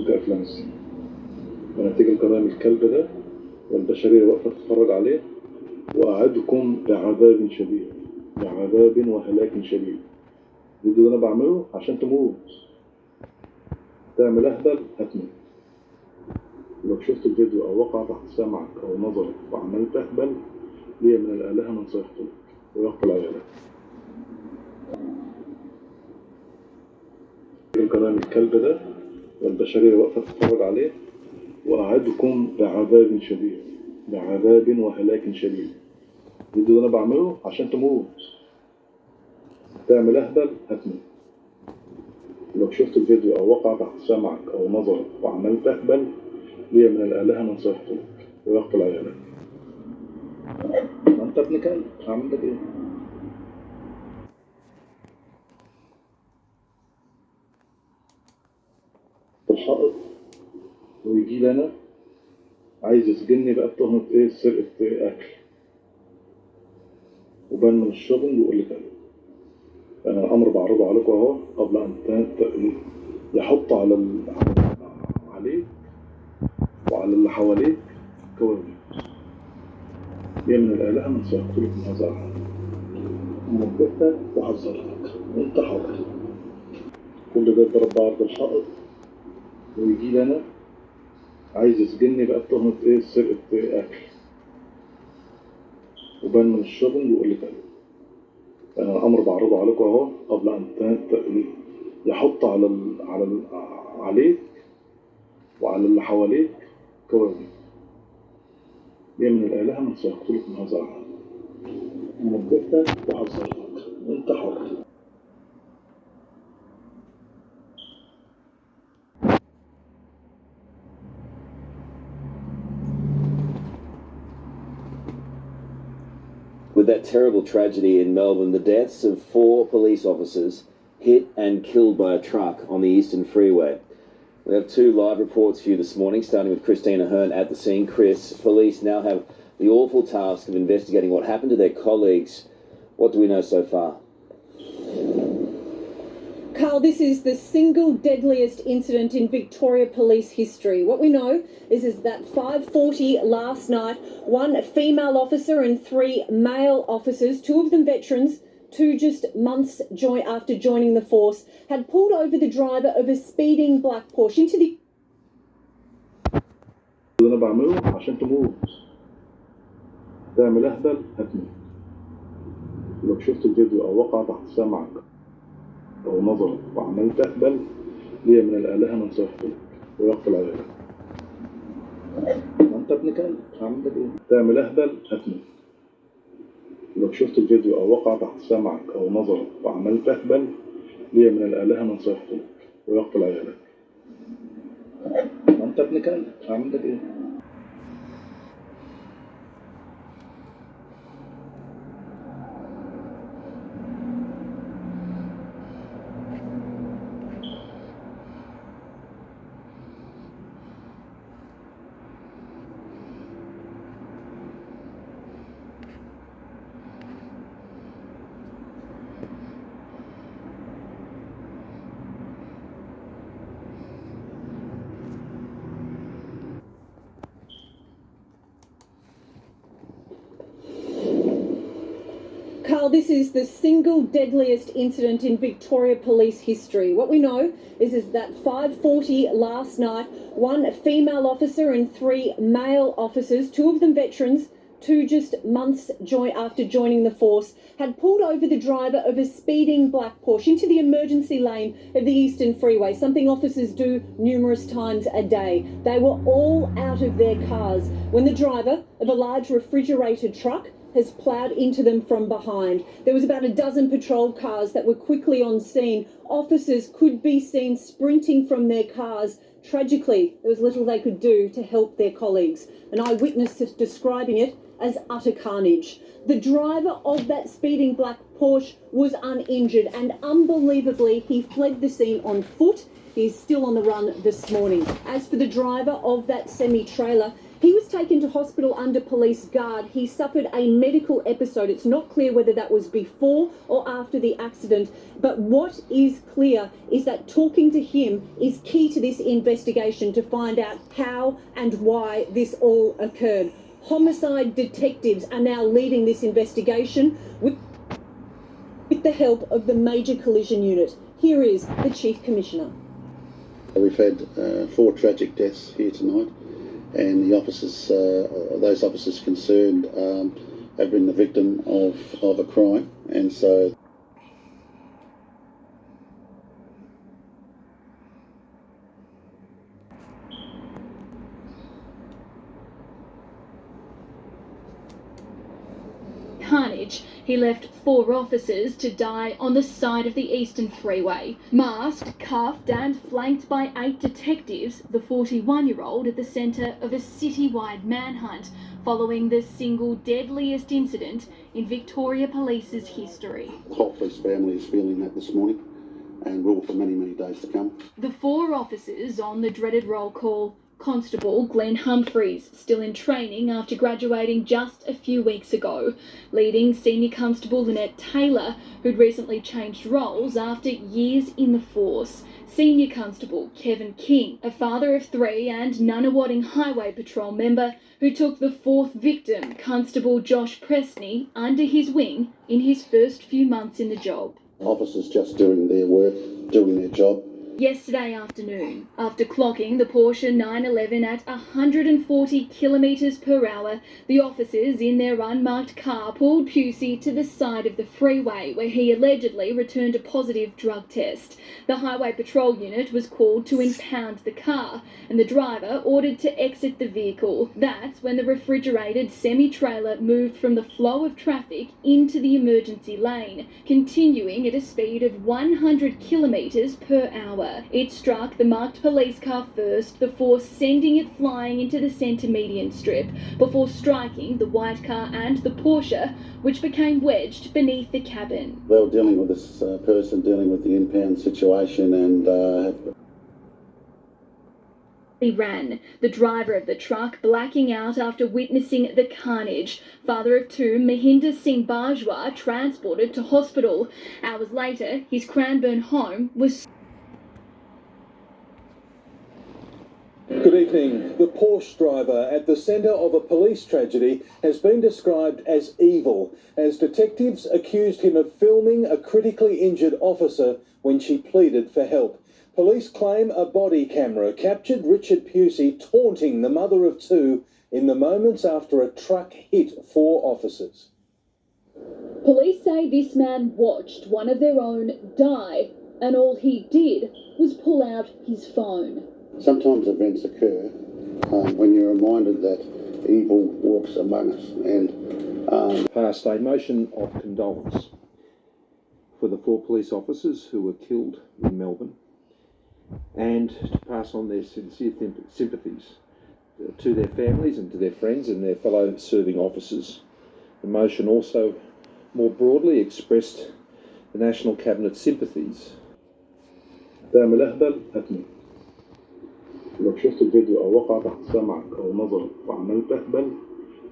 كأفلام الصين. ونتيجة الجرائم الكلب ده والبشرية واقفة تتفرج عليه، وأعدكم بعذاب شديد، بعذاب وهلاك شديد. الفيديو ده أنا بعمله عشان تموت، تعمل أهبل هتموت. لو شفت الفيديو أو وقع تحت سمعك أو نظرك وعملت أهبل، ليه من الآلهة من سيقتلك ويقتل عيالك. الجرائم الكلب ده والبشرية واقفة تتفرج عليه، وأعدكم بعذاب شديد، بعذاب وهلاك شديد. الفيديو ده أنا بعمله عشان تموت، تعمل أهبل هتموت. لو شفت الفيديو أو وقع تحت سمعك أو نظرك وعملت أهبل، ليه من الآلهة من سيقتلك ويقتل عيالك. ما أنت ابن كلب، هعمل لك إيه؟ الحائط ويجي لي أنا عايز يسجنني بقى بتهمة إيه؟ سرقة أكل، وبان من الشغل ويقول لي كده. أنا الأمر بعرضه عليكم أهو قبل أن يحط عليك وعلى اللي حواليك كوابيس. ليه من الآلهة من سيقتلك من هذا العالم. نبهتك وحذرتك وأنت حر. كل ده اتضرب بعرض الحائط ويجي لي أنا عايز يسجنني بقى بتهمة إيه؟ سرقة أكل، وبان من الشغل ويقول لي كده. أنا الأمر بعرضه عليكم أهو قبل أن يحط عليك وعلى اللي حواليك كوابيس. ليه من الآلهة من سيقتلك من هذا العالم. نبهتك وحذرتك وأنت حر. With that terrible tragedy in Melbourne, the deaths of 4 police officers hit and killed by a truck on the Eastern Freeway. We have 2 live reports for you this morning, starting with Christina Hearn at the scene. Chris, police now have the awful task of investigating what happened to their colleagues. What do we know so far? Carl, this is the single deadliest incident in Victoria Police history. What we know is that 5:40 last night, 1 female officer and 3 male officers, 2 of them veterans, 2 just months after joining the force, had pulled over the driver of a speeding black Porsche into the... أنا بعمله عشان تموت، تعمل أهبل هتموت. لو شفت الفيديو أو وقع تحت سمعك أو نظرك وعملت أهبل، ليه من الآلهة من سيقتلك ويقتل عيالك. ما أنت ابن كلب، هعمل لك إيه؟ تعمل أهبل هتموت. لو شفت الفيديو أو وقع تحت سمعك أو نظرك وعملت أهبل، ليه من الآلهة من سيقتلك ويقتل عيالك. ما أنت ابن كلب، هعمل لك إيه؟ Carl, this is the single deadliest incident in Victoria Police history. What we know is that 5:40 last night, 1 female officer and 3 male officers, 2 of them veterans, 2 just months after joining the force, had pulled over the driver of a speeding black Porsche into the emergency lane of the Eastern Freeway, something officers do numerous times a day. They were all out of their cars when the driver of a large refrigerated truck has ploughed into them from behind. There was about a dozen patrol cars that were quickly on scene. Officers could be seen sprinting from their cars. Tragically, there was little they could do to help their colleagues. An eyewitness is describing it as utter carnage. The driver of that speeding black Porsche was uninjured, and unbelievably, he fled the scene on foot. He is still on the run this morning. As for the driver of that semi-trailer, he was taken to hospital under police guard. He suffered a medical episode. It's not clear whether that was before or after the accident, but what is clear is that talking to him is key to this investigation to find out how and why this all occurred. Homicide detectives are now leading this investigation with the help of the Major Collision Unit. Here is the Chief Commissioner. We've had 4 tragic deaths here tonight, and the officers, those officers concerned, have been the victim of a crime, and so carnage, he left 4 officers to die on the side of the Eastern Freeway. Masked, cuffed and flanked by 8 detectives, the 41-year-old at the centre of a citywide manhunt following the single deadliest incident in Victoria Police's history. the whole police family is feeling that this morning and will for many, many days to come. The 4 officers on the dreaded roll call: Constable Glenn Humphreys, still in training after graduating just a few weeks ago, leading Senior Constable Lynette Taylor, who'd recently changed roles after years in the force, Senior Constable Kevin King, a father of 3 and Nunawading Highway Patrol member who took the 4th victim, Constable Josh Presney, under his wing in his first few months in the job. Officers just doing their work, doing their job. Yesterday afternoon, after clocking the Porsche 911 at 140 kilometres per hour, the officers in their unmarked car pulled Pusey to the side of the freeway where he allegedly returned a positive drug test. The Highway Patrol unit was called to impound the car and the driver ordered to exit the vehicle. That's when the refrigerated semi-trailer moved from the flow of traffic into the emergency lane, continuing at a speed of 100 kilometres per hour. It struck the marked police car first, the force sending it flying into the centre median strip, before striking the white car and the Porsche, which became wedged beneath the cabin. They were dealing with this person, dealing with the impound situation, and He ran, the driver of the truck blacking out after witnessing the carnage. Father of 2, Mahinder Singh Bajwa, transported to hospital. Hours later, his Cranbourne home was... Good evening. The Porsche driver at the centre of a police tragedy has been described as evil, as detectives accused him of filming a critically injured officer when she pleaded for help. Police claim a body camera captured Richard Pusey taunting the mother of 2 in the moments after a truck hit 4 officers. Police say this man watched one of their own die, and all he did was pull out his phone. sometimes events occur when you're reminded that evil walks among us, and passed a motion of condolence for the 4 police officers who were killed in Melbourne, and to pass on their sincere sympathies to their families and to their friends and their fellow serving officers. The motion also more broadly expressed the National Cabinet's sympathies. تعمل أهبل هتموت. لو شفت الفيديو أو وقع تحت سمعك أو نظرك وعملت أهبل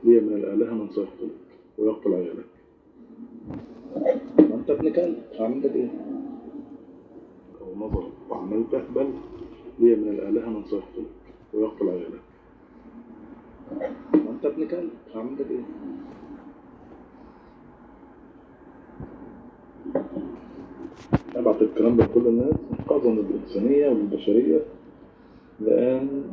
لي من الآلهة من سيقتلك ويقتل عيالك. ما أنت ابن كلب عملت إيه؟ أو نظرك وعملت أهبل لي من الآلهة من سيقتلك ويقتل عيالك. ما أنت ابن كلب عملت إيه؟ أبعت الكلام ده لكل الناس إنقاذا للإنسانية والبشرية لأن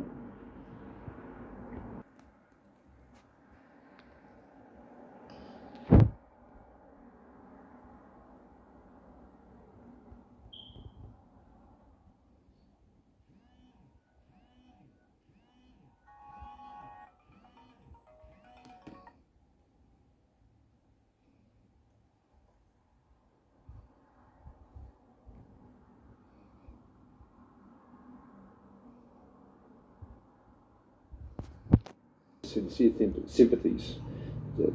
sincere sympathies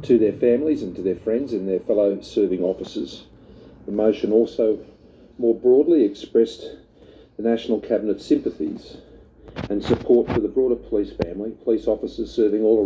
to their families and to their friends and their fellow serving officers. The motion also more broadly expressed the National Cabinet's sympathies and support for the broader police family, police officers serving all